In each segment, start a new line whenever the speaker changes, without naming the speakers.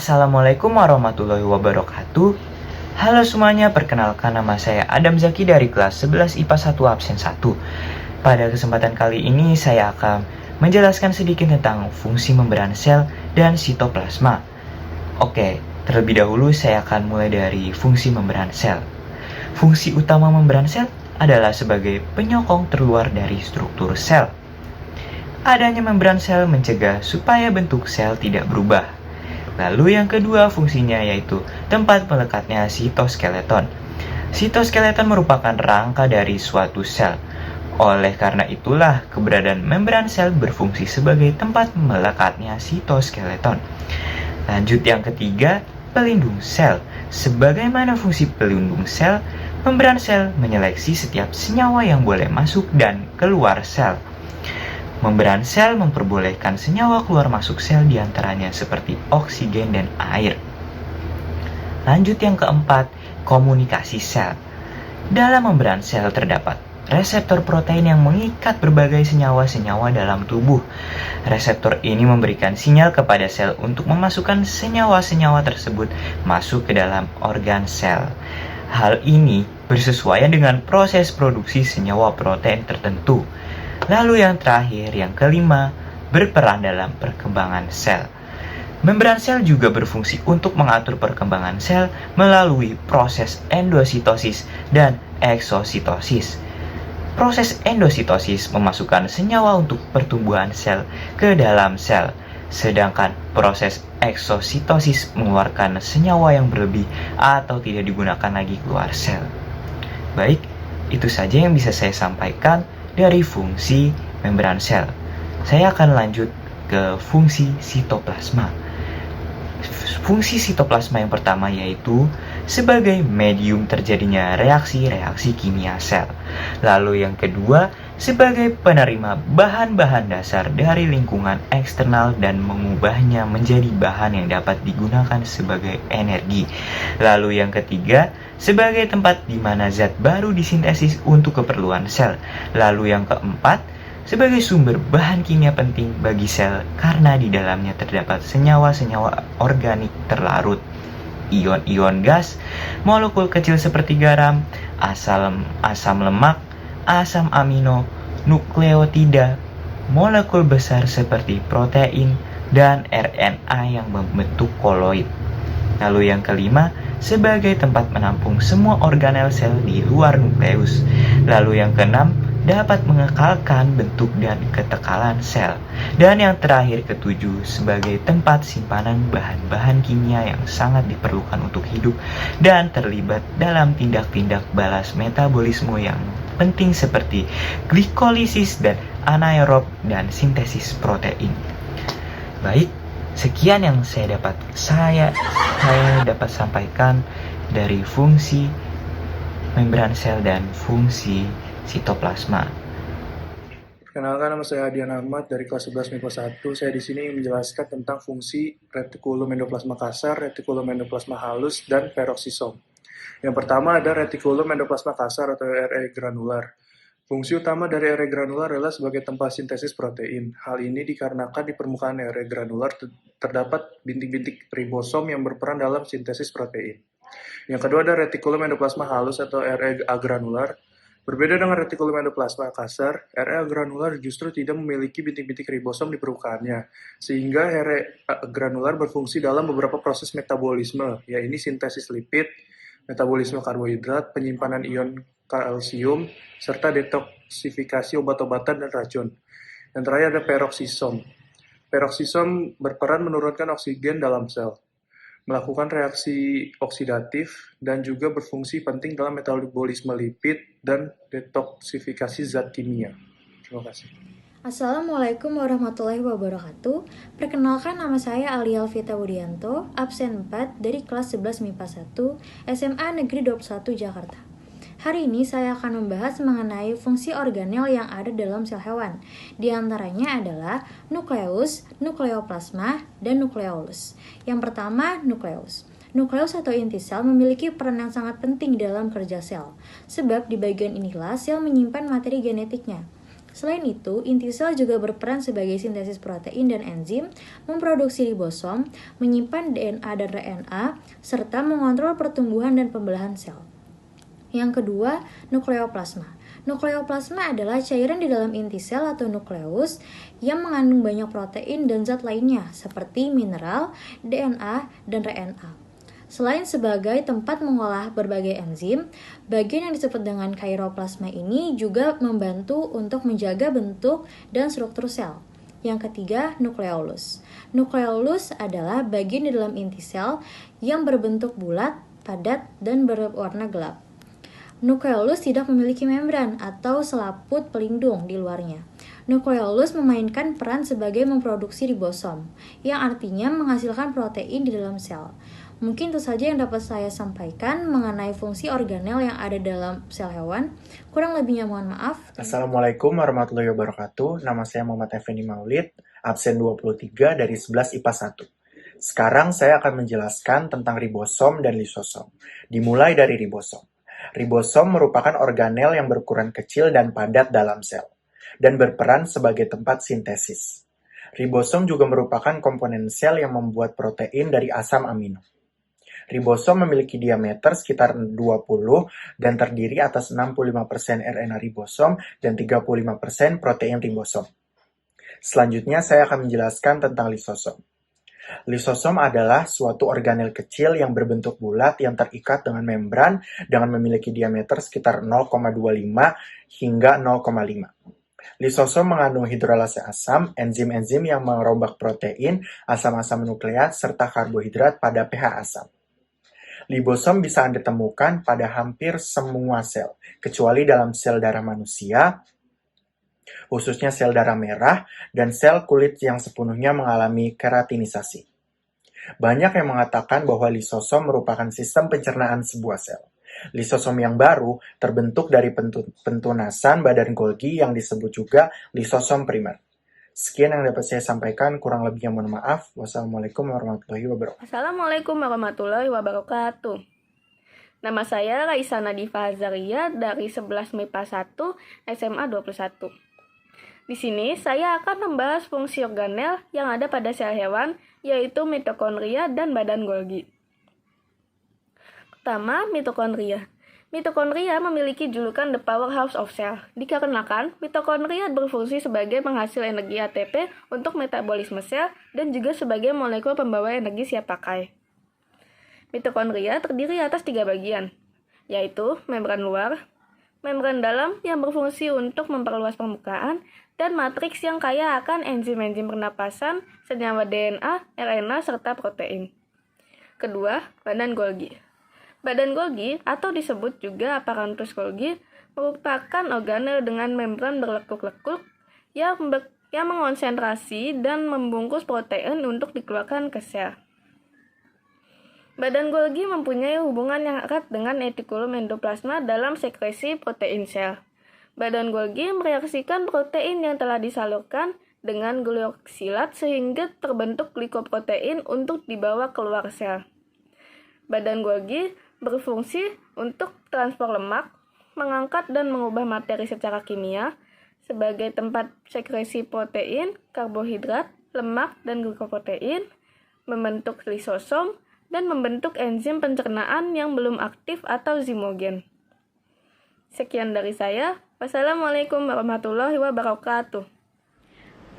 Assalamualaikum warahmatullahi wabarakatuh. Halo semuanya, perkenalkan nama saya Adam Zaki dari kelas 11 IPA 1 absen 1. Pada kesempatan kali ini saya akan menjelaskan sedikit tentang fungsi membran sel dan sitoplasma. Oke, terlebih dahulu saya akan mulai dari fungsi membran sel. Fungsi utama membran sel adalah sebagai penyokong terluar dari struktur sel. Adanya membran sel mencegah supaya bentuk sel tidak berubah. Lalu yang kedua fungsinya yaitu tempat melekatnya sitoskeleton. Sitoskeleton merupakan rangka dari suatu sel. Oleh karena itulah keberadaan membran sel berfungsi sebagai tempat melekatnya sitoskeleton. Lanjut yang ketiga, pelindung sel. Sebagaimana fungsi pelindung sel, membran sel menyeleksi setiap senyawa yang boleh masuk dan keluar sel. Membran sel memperbolehkan senyawa keluar masuk sel diantaranya seperti oksigen dan air. Lanjut yang keempat, komunikasi sel. Dalam membran sel terdapat reseptor protein yang mengikat berbagai senyawa-senyawa dalam tubuh. Reseptor ini memberikan sinyal kepada sel untuk memasukkan senyawa-senyawa tersebut masuk ke dalam organ sel. Hal ini bersesuaian dengan proses produksi senyawa protein tertentu. Lalu yang terakhir, yang kelima, berperan dalam perkembangan sel. Membran sel juga berfungsi untuk mengatur perkembangan sel melalui proses endositosis dan eksositosis. Proses endositosis memasukkan senyawa untuk pertumbuhan sel ke dalam sel, sedangkan proses eksositosis mengeluarkan senyawa yang berlebih atau tidak digunakan lagi keluar sel. Baik, itu saja yang bisa saya sampaikan dari fungsi membran sel. Saya akan lanjut ke fungsi sitoplasma. Fungsi sitoplasma yang pertama yaitu sebagai medium terjadinya reaksi-reaksi kimia sel. Lalu yang kedua, sebagai penerima bahan-bahan dasar dari lingkungan eksternal dan mengubahnya menjadi bahan yang dapat digunakan sebagai energi. Lalu yang ketiga, sebagai tempat di mana zat baru disintesis untuk keperluan sel. Lalu yang keempat, sebagai sumber bahan kimia penting bagi sel karena di dalamnya terdapat senyawa-senyawa organik terlarut, ion-ion gas, molekul kecil seperti garam, asam lemak, asam amino, nukleotida, molekul besar seperti protein, dan RNA yang membentuk koloid. Lalu yang kelima, sebagai tempat menampung semua organel sel di luar nukleus. Lalu yang keenam, dapat mengekalkan bentuk dan ketekalan sel. Dan yang terakhir ketujuh, sebagai tempat simpanan bahan-bahan kimia yang sangat diperlukan untuk hidup dan terlibat dalam tindak-tindak balas metabolisme yang penting seperti glikolisis dan anaerob dan sintesis protein. Baik, sekian yang saya dapat sampaikan dari fungsi membran sel dan fungsi sitoplasma.
Perkenalkan, nama saya Adian Ahmad dari kelas 11 MIPA 1. Saya di sini menjelaskan tentang fungsi retikulum endoplasma kasar, retikulum endoplasma halus, dan peroksisom. Yang pertama ada retikulum endoplasma kasar atau RE granular. Fungsi utama dari RE granular adalah sebagai tempat sintesis protein. Hal ini dikarenakan di permukaan RE granular terdapat bintik-bintik ribosom yang berperan dalam sintesis protein. Yang kedua ada retikulum endoplasma halus atau RE agranular. Berbeda dengan retikulum endoplasma kasar, RE granular justru tidak memiliki bintik-bintik ribosom di permukaannya, sehingga RE granular berfungsi dalam beberapa proses metabolisme, yaitu sintesis lipid, metabolisme karbohidrat, penyimpanan ion kalsium, serta detoksifikasi obat-obatan dan racun. Yang terakhir ada peroksisom. Peroksisom berperan menurunkan oksigen dalam sel, melakukan reaksi oksidatif, dan juga berfungsi penting dalam metabolisme lipid dan detoksifikasi zat kimia. Terima kasih.
Assalamualaikum warahmatullahi wabarakatuh. Perkenalkan, nama saya Ali Alvita Budianto, absen 4 dari kelas 11 MIPA 1, SMA Negeri 21 Jakarta. Hari ini saya akan membahas mengenai fungsi organel yang ada dalam sel hewan. Di antaranya adalah nukleus, nukleoplasma, dan nukleolus. Yang pertama, nukleus. Nukleus atau inti sel memiliki peran yang sangat penting dalam kerja sel, sebab di bagian inilah sel menyimpan materi genetiknya. Selain itu, inti sel juga berperan sebagai sintesis protein dan enzim, memproduksi ribosom, menyimpan DNA dan RNA, serta mengontrol pertumbuhan dan pembelahan sel. Yang kedua, nukleoplasma. Nukleoplasma adalah cairan di dalam inti sel atau nukleus yang mengandung banyak protein dan zat lainnya seperti mineral, DNA, dan RNA. Selain sebagai tempat mengolah berbagai enzim, bagian yang disebut dengan kairoplasma ini juga membantu untuk menjaga bentuk dan struktur sel. Yang ketiga, nukleolus. Nukleolus adalah bagian di dalam inti sel yang berbentuk bulat, padat, dan berwarna gelap. Nukleolus tidak memiliki membran atau selaput pelindung di luarnya. Nukleolus memainkan peran sebagai memproduksi ribosom, yang artinya menghasilkan protein di dalam sel. Mungkin itu saja yang dapat saya sampaikan mengenai fungsi organel yang ada dalam sel hewan. Kurang lebihnya mohon maaf.
Assalamualaikum warahmatullahi wabarakatuh. Nama saya Muhammad Effendi Maulid, absen 23 dari 11 IPA 1. Sekarang saya akan menjelaskan tentang ribosom dan lisosom. Dimulai dari ribosom. Ribosom merupakan organel yang berukuran kecil dan padat dalam sel, dan berperan sebagai tempat sintesis. Ribosom juga merupakan komponen sel yang membuat protein dari asam amino. Ribosom memiliki diameter sekitar 20 dan terdiri atas 65% RNA ribosom dan 35% protein ribosom. Selanjutnya saya akan menjelaskan tentang lisosom. Lisosom adalah suatu organel kecil yang berbentuk bulat yang terikat dengan membran dengan memiliki diameter sekitar 0,25 hingga 0,5. Lisosom mengandung hidrolase asam, enzim-enzim yang merombak protein, asam-asam nukleat, serta karbohidrat pada pH asam. Libosom bisa Anda temukan pada hampir semua sel, kecuali dalam sel darah manusia, khususnya sel darah merah, dan sel kulit yang sepenuhnya mengalami keratinisasi. Banyak yang mengatakan bahwa lisosom merupakan sistem pencernaan sebuah sel. Lisosom yang baru terbentuk dari pentunasan badan Golgi yang disebut juga lisosom primer. Sekian yang dapat saya sampaikan, kurang lebihnya mohon maaf. Wassalamualaikum warahmatullahi wabarakatuh.
Assalamualaikum warahmatullahi wabarakatuh. Nama saya Raisa Nadifa Azaria dari 11 MIPA 1 SMA 21. Di sini saya akan membahas fungsi organel yang ada pada sel hewan, yaitu mitokondria dan badan Golgi. Pertama, mitokondria. Mitokondria memiliki julukan the powerhouse of cell, dikarenakan mitokondria berfungsi sebagai penghasil energi ATP untuk metabolisme sel dan juga sebagai molekul pembawa energi siap pakai. Mitokondria terdiri atas 3 bagian, yaitu membran luar, membran dalam yang berfungsi untuk memperluas permukaan, dan matriks yang kaya akan enzim-enzim pernapasan, senyawa DNA, RNA, serta protein. Kedua, badan Golgi. Badan Golgi, atau disebut juga aparatus Golgi, merupakan organel dengan membran berlekuk-lekuk yang mengonsentrasi dan membungkus protein untuk dikeluarkan ke sel. Badan Golgi mempunyai hubungan yang erat dengan retikulum endoplasma dalam sekresi protein sel. Badan Golgi mereaksikan protein yang telah disalurkan dengan glukoksilat sehingga terbentuk glikoprotein untuk dibawa keluar sel. Badan Golgi berfungsi untuk transport lemak, mengangkat dan mengubah materi secara kimia sebagai tempat sekresi protein, karbohidrat, lemak, dan glukoprotein, membentuk lisosom, dan membentuk enzim pencernaan yang belum aktif atau zimogen. Sekian dari saya. Wassalamualaikum warahmatullahi wabarakatuh.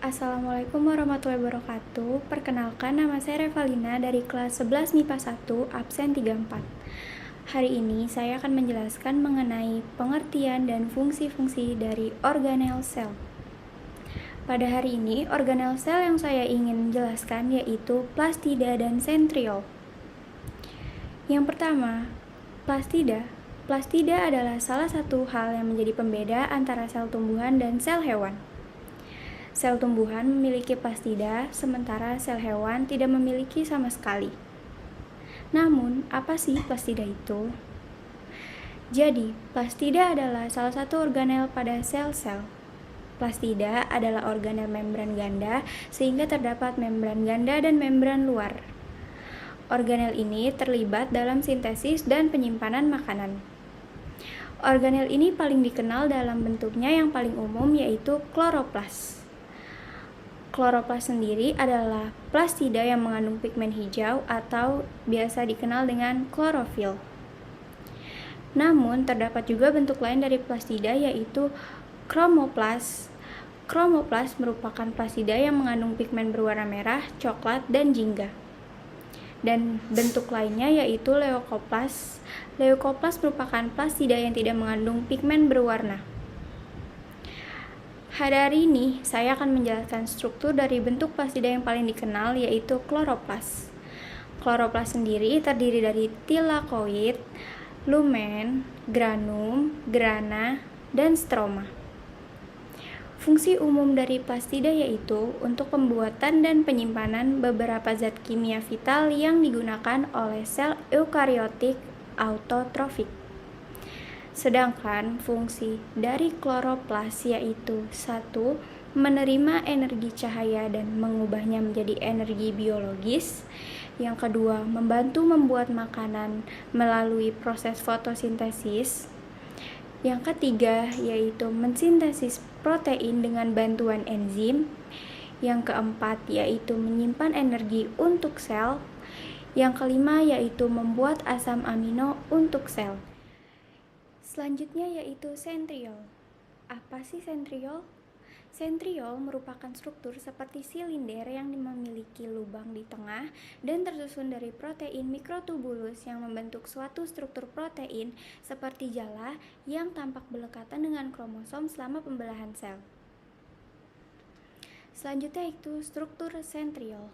Assalamualaikum warahmatullahi wabarakatuh. Perkenalkan, nama saya Revalina dari kelas 11 MIPA 1, absen 34. Hari ini saya akan menjelaskan mengenai pengertian dan fungsi-fungsi dari organel sel. Pada hari ini, organel sel yang saya ingin jelaskan yaitu plastida dan sentriol. Yang pertama, plastida. Plastida adalah salah satu hal yang menjadi pembeda antara sel tumbuhan dan sel hewan. Sel tumbuhan memiliki plastida, sementara sel hewan tidak memiliki sama sekali. Namun, apa sih plastida itu? Jadi, plastida adalah salah satu organel pada sel-sel. Plastida adalah organel membran ganda, sehingga terdapat membran ganda dan membran luar. Organel ini terlibat dalam sintesis dan penyimpanan makanan. Organel ini paling dikenal dalam bentuknya yang paling umum yaitu kloroplas. Kloroplas sendiri adalah plastida yang mengandung pigmen hijau atau biasa dikenal dengan klorofil. Namun, terdapat juga bentuk lain dari plastida yaitu kromoplas. Kromoplas merupakan plastida yang mengandung pigmen berwarna merah, coklat, dan jingga. Dan bentuk lainnya yaitu leukoplas. Leukoplas merupakan plastida yang tidak mengandung pigmen berwarna. Hari ini saya akan menjelaskan struktur dari bentuk plastida yang paling dikenal yaitu kloroplas. Kloroplas sendiri terdiri dari tilakoid, lumen, granum, grana, dan stroma. Fungsi umum dari plastida yaitu untuk pembuatan dan penyimpanan beberapa zat kimia vital yang digunakan oleh sel eukariotik autotrofik. Sedangkan fungsi dari kloroplas yaitu 1. Menerima energi cahaya dan mengubahnya menjadi energi biologis. Yang kedua, membantu membuat makanan melalui proses fotosintesis. Yang ketiga, yaitu mensintesis protein dengan bantuan enzim. Yang keempat, yaitu menyimpan energi untuk sel. Yang kelima, yaitu membuat asam amino untuk sel. Selanjutnya yaitu sentriol. Apa sih sentriol? Sentriol merupakan struktur seperti silinder yang memiliki lubang di tengah dan tersusun dari protein mikrotubulus yang membentuk suatu struktur protein seperti jala yang tampak berdekatan dengan kromosom selama pembelahan sel. Selanjutnya itu struktur sentriol.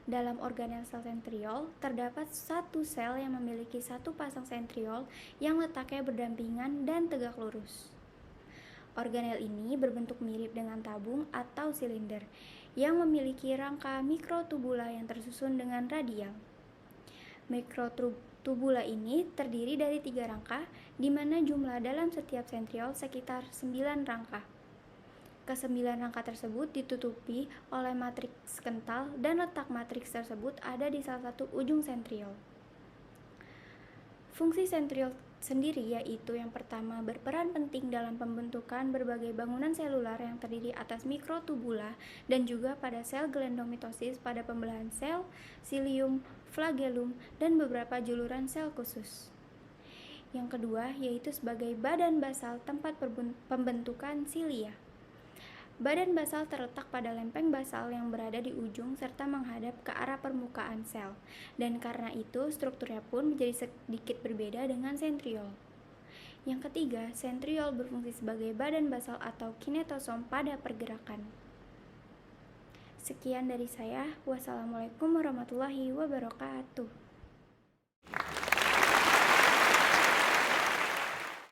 Dalam organel sel sentriol, terdapat satu sel yang memiliki satu pasang sentriol yang letaknya berdampingan dan tegak lurus. Organel ini berbentuk mirip dengan tabung atau silinder yang memiliki rangka mikrotubula yang tersusun dengan radial. Mikrotubula ini terdiri dari 3 rangka, di mana jumlah dalam setiap sentriol sekitar 9 rangka. Ke-9 rangka tersebut ditutupi oleh matriks kental dan letak matriks tersebut ada di salah satu ujung sentriol. Fungsi sentriol sendiri yaitu yang pertama berperan penting dalam pembentukan berbagai bangunan selular yang terdiri atas mikrotubula dan juga pada sel glandomitosis pada pembelahan sel, silium, flagellum, dan beberapa juluran sel khusus. Yang kedua yaitu sebagai badan basal tempat pembentukan silia. Badan basal terletak pada lempeng basal yang berada di ujung serta menghadap ke arah permukaan sel, dan karena itu strukturnya pun menjadi sedikit berbeda dengan sentriol. Yang ketiga, sentriol berfungsi sebagai badan basal atau kinetosom pada pergerakan. Sekian dari saya. Wassalamualaikum warahmatullahi wabarakatuh.